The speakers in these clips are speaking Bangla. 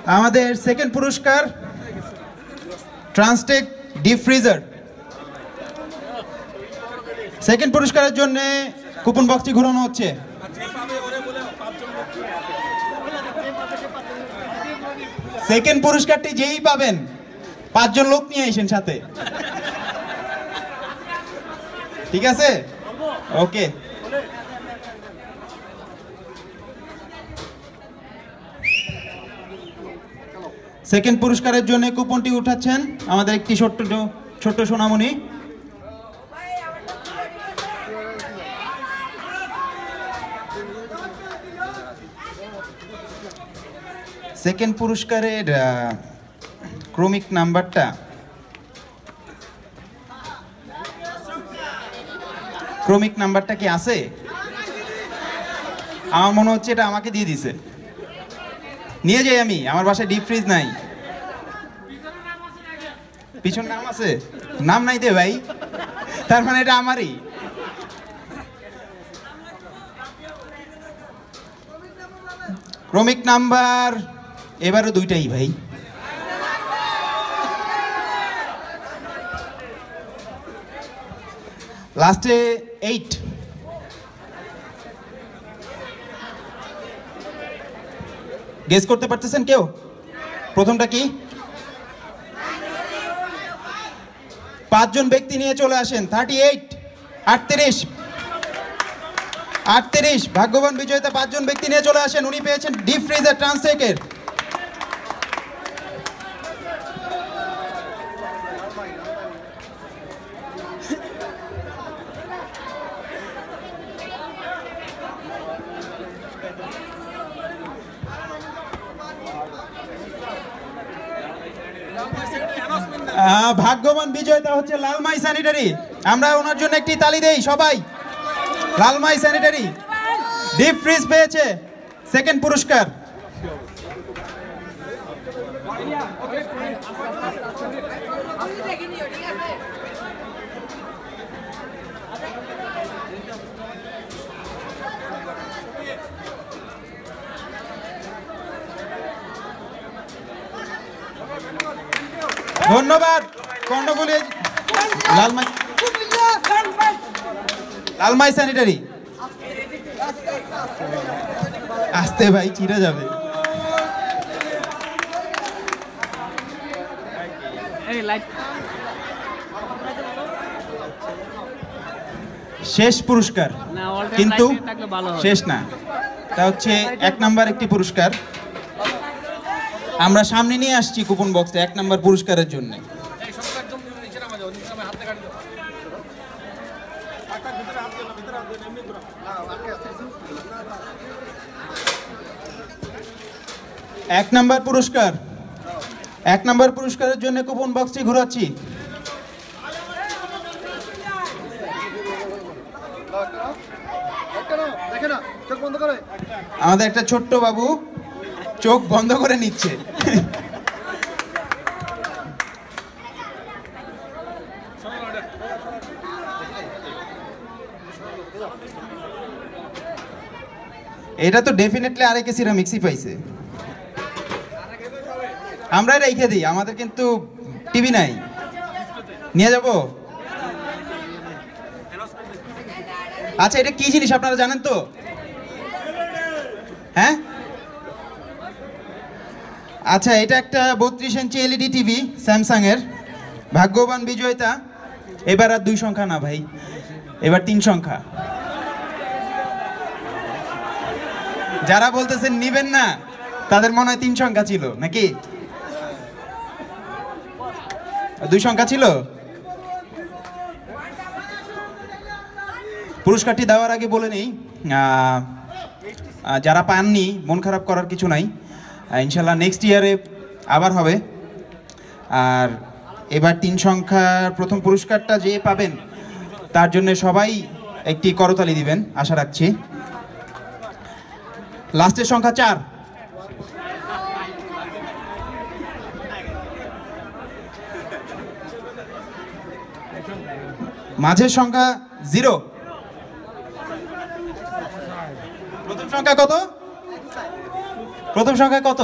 আমাদের সেকেন্ড পুরস্কার ট্রান্সটেক ডিপ ফ্রিজার। সেকেন্ড পুরস্কারের জন্য কুপন বক্সটি ঘোরানো হচ্ছে। সেকেন্ড পুরস্কারটি যেই পাবেন 5 জন লোক নিয়ে আসেন সাথে, ঠিক আছে? ওকে। সেকেন্ড পুরস্কারের জন্য কুপনটি উঠাচ্ছেন আমাদের একটি ছোট্ট সোনামণি। সেকেন্ড পুরস্কারের ক্রমিক নাম্বারটা কি আছে? আমার মনে হচ্ছে এটা আমাকে দিয়ে দিছে। নিয়ে যাই আমি, আমার বাসায় ডিপ ফ্রিজ নাই। পিছন নাম আছে? নাম নাই দে ভাই, তার মানে এটা আমারই। ক্রমিক নাম্বার এবারও 2টাই ভাই। লাস্টে 8। গেস করতে পারতেছেন কেউ? প্রথমটা কি? 5 জন ব্যক্তি নিয়ে চলে আসেন। 38 38 ভাগ্যবান বিজয়িতা 5 জন ব্যক্তি নিয়ে চলে আসেন। উনি পেয়েছেন ডিপ ফ্রিজার ট্রান্সটেকের। ভাগ্যবান বিজয়িতা হচ্ছে লালমাই স্যানিটারি। আমরা ওনার জন্য একটি তালি দেই সবাই। লালমাই স্যানিটারি ডিপ ফ্রিজ পেয়েছে সেকেন্ড পুরস্কার। ধন্যবাদ কর্ণফুলী লালমাই স্যানিটারি। আসতে ভাই, চিরা যাবে। শেষ পুরস্কার কিন্তু শেষ না, তা হচ্ছে 1 নাম্বার একটি পুরস্কার আমরা সামনে নিয়ে আসছি কুপন বক্সে 1 নাম্বার পুরস্কারের জন্য। এক নাম্বার পুরস্কারের জন্য কুপন বক্সটি ঘোরাচ্ছি। আমাদের একটা ছোট্ট বাবু চোখ বন্ধ করে নিচ্ছে। এটা তো ডেফিনেটলি আরেকে সিরামিক্সই পাইছে। আমরাই রেখে দিই, আমাদের কিন্তু টিভি নাই। নিয়ে যাব। আচ্ছা, এটা কি জিনিস আপনারা জানেন তো? হ্যাঁ, আচ্ছা, এটা একটা 32 ইঞ্চি এলইডি টিভি স্যামসাং এর। ভাগ্যবান বিজয়িতা এবার আর 2 সংখ্যা না ভাই, এবার 3 সংখ্যা। যারা বলতেছেন নিবেন না, তাদের মনে হয় 3 সংখ্যা ছিল নাকি? 2 সংখ্যা ছিল। পুরস্কারটি দেওয়ার আগে বলে নেই, যারা পাননি মন খারাপ করার কিছু নাই, ইনশাল্লাহ নেক্সট ইয়ারে আবার হবে। আর এবার 3 সংখ্যার প্রথম পুরস্কারটা যে পাবেন তার জন্য সবাই একটি করতালি দিবেন আশা রাখছি। লাস্টের সংখ্যা 4। মাঝের সংখ্যা 0। প্রথম সংখ্যা কত?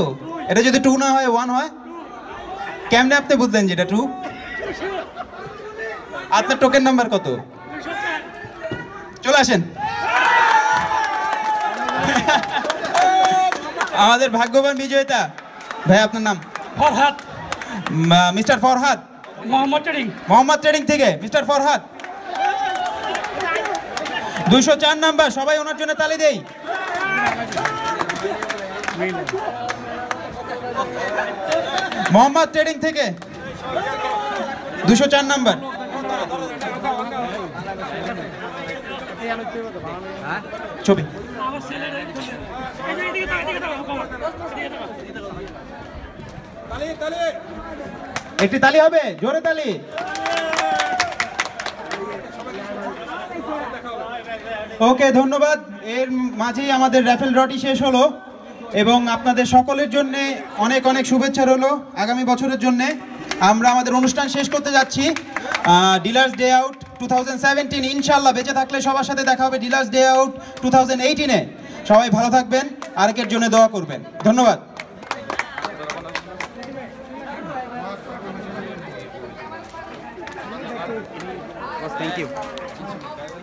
এটা যদি 2 না হয় 1 হয়, কেমনে আপনি বুঝলেন যে এটা 2? আপনার টোকেন নাম্বার কত? চলে আসেন। আমাদের ভাগ্যবান বিজয়িতা ভাই, আপনার নাম? Farhad. Mister Farhad, Mohammad trading. Mohammad trading থেকে মিস্টার ফরহাদ 204 নাম্বার। সবাই ওনার জন্য তালি দেই। মোহাম্মদ ট্রেডিং থেকে 204 নাম্বার। ছবি একটি তালি হবে, জোরে তালি। ওকে, ধন্যবাদ। এর মাঝেই আমাদের র্যাফেল ড্রটি শেষ হলো এবং আপনাদের সকলের জন্য অনেক অনেক শুভেচ্ছা রইলো আগামী বছরের জন্য। আমরা আমাদের অনুষ্ঠান শেষ করতে যাচ্ছি। ডিলার্স ডে আউট 2017 ইনশাল্লাহ বেঁচে থাকলে সবার সাথে দেখা হবে ডিলার্স ডে আউট 2018-এ। সবাই ভালো থাকবেন, আরেকের জন্য দোয়া করবেন। ধন্যবাদ। Thank you.